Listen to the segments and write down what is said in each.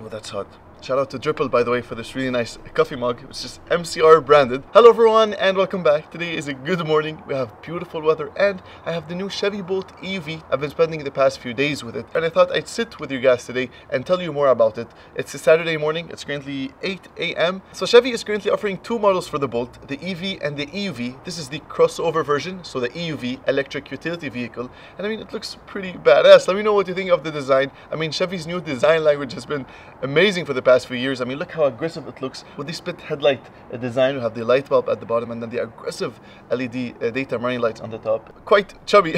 Oh, that's hot. Shout out to Dripple, by the way, for this really nice coffee mug, which is MCR branded. Hello everyone and welcome back. Today is a good morning. We have beautiful weather and I have the new Chevy Bolt EUV. I've been spending the past few days with it and I thought I'd sit with you guys today and tell you more about it. It's a Saturday morning. It's currently 8 a.m. So Chevy is currently offering two models for the Bolt, the EV and the EUV. This is the crossover version, so the EUV, electric utility vehicle. And I mean, it looks pretty badass. Let me know what you think of the design. I mean, Chevy's new design language has been amazing for the past few years. I mean, look how aggressive it looks with the split headlight design. We have the light bulb at the bottom and then the aggressive LED daytime running lights on the top. Quite chubby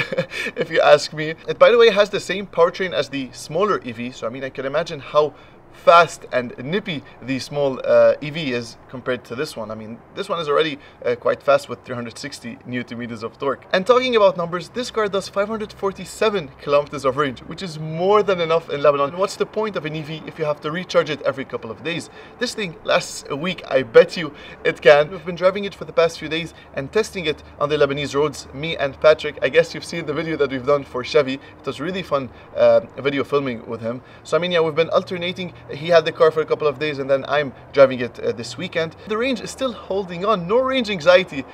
if you ask me. It, by the way, has the same powertrain as the smaller EV, so I mean, I can imagine how fast and nippy the small EV is compared to this one. I mean, this one is already quite fast with 360 Newton meters of torque. And talking about numbers, this car does 547 kilometers of range, which is more than enough in Lebanon. What's the point of an EV if you have to recharge it every couple of days? This thing lasts a week, I bet you it can. We've been driving it for the past few days and testing it on the Lebanese roads, me and Patrick. I guess you've seen the video that we've done for Chevy. It was really fun video filming with him. So I mean, yeah, we've been alternating. He had the car for a couple of days and then I'm driving it this weekend. The range is still holding on. No range anxiety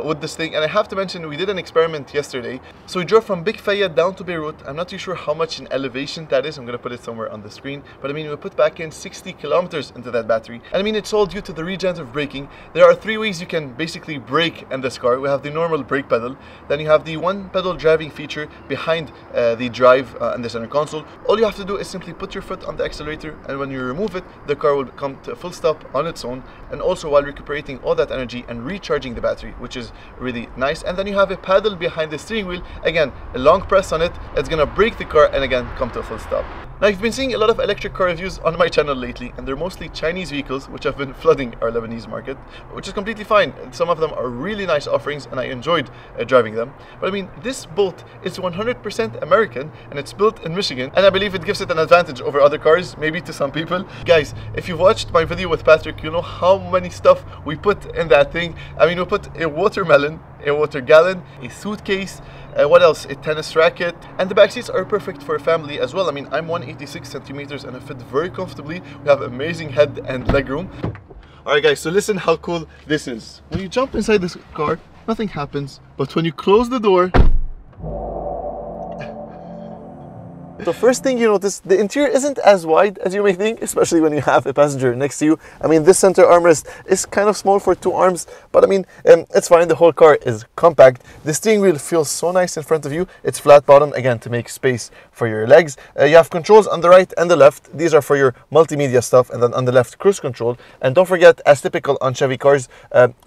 with this thing. And I have to mention, we did an experiment yesterday. So we drove from Big Fayed down to Beirut. I'm not too sure how much in elevation that is. I'm going to put it somewhere on the screen. But I mean, we put back in 60 kilometers into that battery. And I mean, it's all due to the regenerative braking. There are three ways you can basically brake in this car. We have the normal brake pedal. Then you have the one pedal driving feature behind the drive in the center console. All you have to do is simply put your foot on the accelerator, and when you remove it, the car will come to a full stop on its own, and also while recuperating all that energy and recharging the battery, which is really nice. And then you have a paddle behind the steering wheel. Again, a long press on it, it's gonna brake the car and again come to a full stop. Now, you've been seeing a lot of electric car reviews on my channel lately, and they're mostly Chinese vehicles, which have been flooding our Lebanese market, which is completely fine. Some of them are really nice offerings, and I enjoyed driving them. But I mean, this Bolt is 100% American, and it's built in Michigan, and I believe it gives it an advantage over other cars, maybe to some people. Guys, if you've watched my video with Patrick, you know how many stuff we put in that thing. I mean, we put a watermelon, a water gallon, a suitcase, what else? A tennis racket, and the back seats are perfect for a family as well. I mean, I'm 186 centimeters and I fit very comfortably. We have amazing head and leg room. Alright guys, so listen how cool this is. When you jump inside this car, nothing happens, but when you close the door, so first thing you notice, the interior isn't as wide as you may think, especially when you have a passenger next to you. I mean, this center armrest is kind of small for two arms, but I mean, it's fine. The whole car is compact. The steering wheel feels so nice in front of you. It's flat bottom, again, to make space for your legs. You have controls on the right and the left. These are for your multimedia stuff, and then on the left, cruise control. And don't forget, as typical on Chevy cars,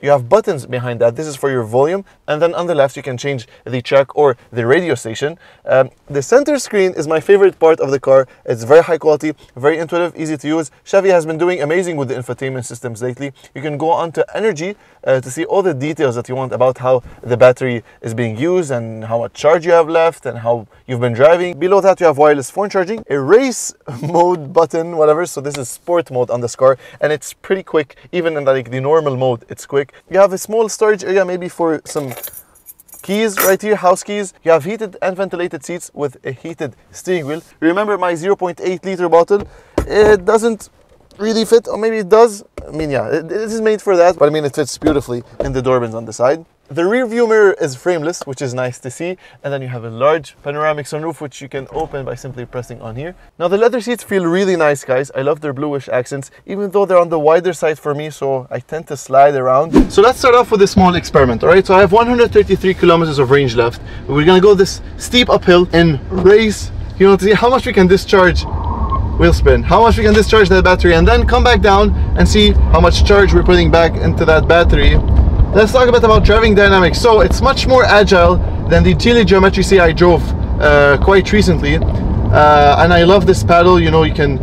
you have buttons behind that. This is for your volume, and then on the left, you can change the track or the radio station. The center screen is my favorite part of the car. It's very high quality, very intuitive, easy to use. Chevy has been doing amazing with the infotainment systems lately. You can go on to energy to see all the details that you want about how the battery is being used and how much charge you have left and how you've been driving. Below that, you have wireless phone charging, a race mode button, whatever. So this is sport mode on this car, and it's pretty quick. Even in like the normal mode, it's quick. You have a small storage area, maybe for some keys right here, house keys. You have heated and ventilated seats with a heated steering wheel. Remember my 0.8 liter bottle? It doesn't really fit, or maybe it does. I mean, yeah, it is made for that, but I mean, it fits beautifully in the door bins on the side. The rear view mirror is frameless, which is nice to see. And then you have a large panoramic sunroof, which you can open by simply pressing on here. Now, the leather seats feel really nice, guys. I love their bluish accents, even though they're on the wider side for me, so I tend to slide around. So let's start off with a small experiment, all right? So I have 133 kilometers of range left. We're gonna go this steep uphill and race, you know, to see how much we can discharge. Wheel spin, how much we can discharge that battery, and then come back down and see how much charge we're putting back into that battery. Let's talk a bit about driving dynamics. So it's much more agile than the Geely Geometry C I drove quite recently, and I love this paddle. You know, you can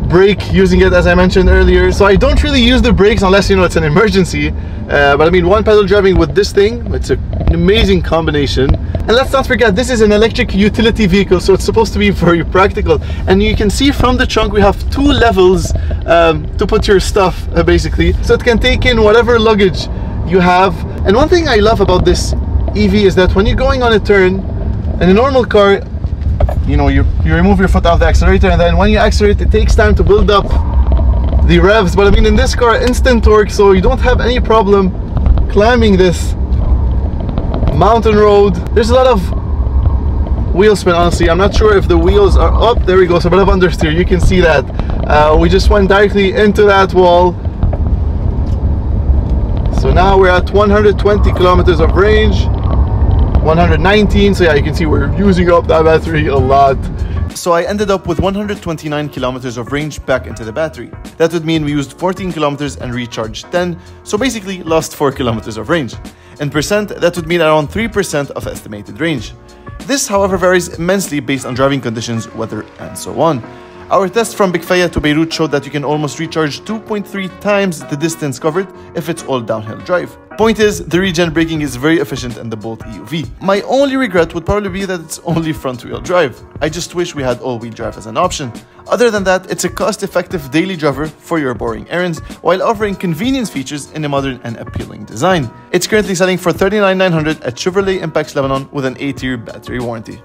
brake using it, as I mentioned earlier. So I don't really use the brakes unless, you know, it's an emergency, but I mean, one pedal driving with this thing, it's an amazing combination. And let's not forget, this is an electric utility vehicle, so it's supposed to be very practical. And you can see from the trunk we have two levels to put your stuff, basically, so it can take in whatever luggage you have. And one thing I love about this EV is that when you're going on a turn in a normal car, you know, you remove your foot off the accelerator, and then when you accelerate, it takes time to build up the revs. But I mean, in this car, instant torque, so you don't have any problem climbing this mountain road. There's a lot of wheel spin, honestly. I'm not sure if the wheels are up. There we go, so a bit of understeer. You can see that we just went directly into that wall. So now we're at 120 kilometers of range, 119. So yeah, you can see we're using up that battery a lot. So I ended up with 129 kilometers of range back into the battery. That would mean we used 14 kilometers and recharged 10, so basically lost 4 kilometers of range. In percent, that would mean around 3% of estimated range. This, however, varies immensely based on driving conditions, weather, and so on. Our test from Bikfaya to Beirut showed that you can almost recharge 2.3 times the distance covered if it's all downhill drive. Point is, the regen braking is very efficient in the Bolt EUV. My only regret would probably be that it's only front-wheel drive. I just wish we had all-wheel drive as an option. Other than that, it's a cost-effective daily driver for your boring errands, while offering convenience features in a modern and appealing design. It's currently selling for $39,900 at Chevrolet Impacts Lebanon with an 8-year battery warranty.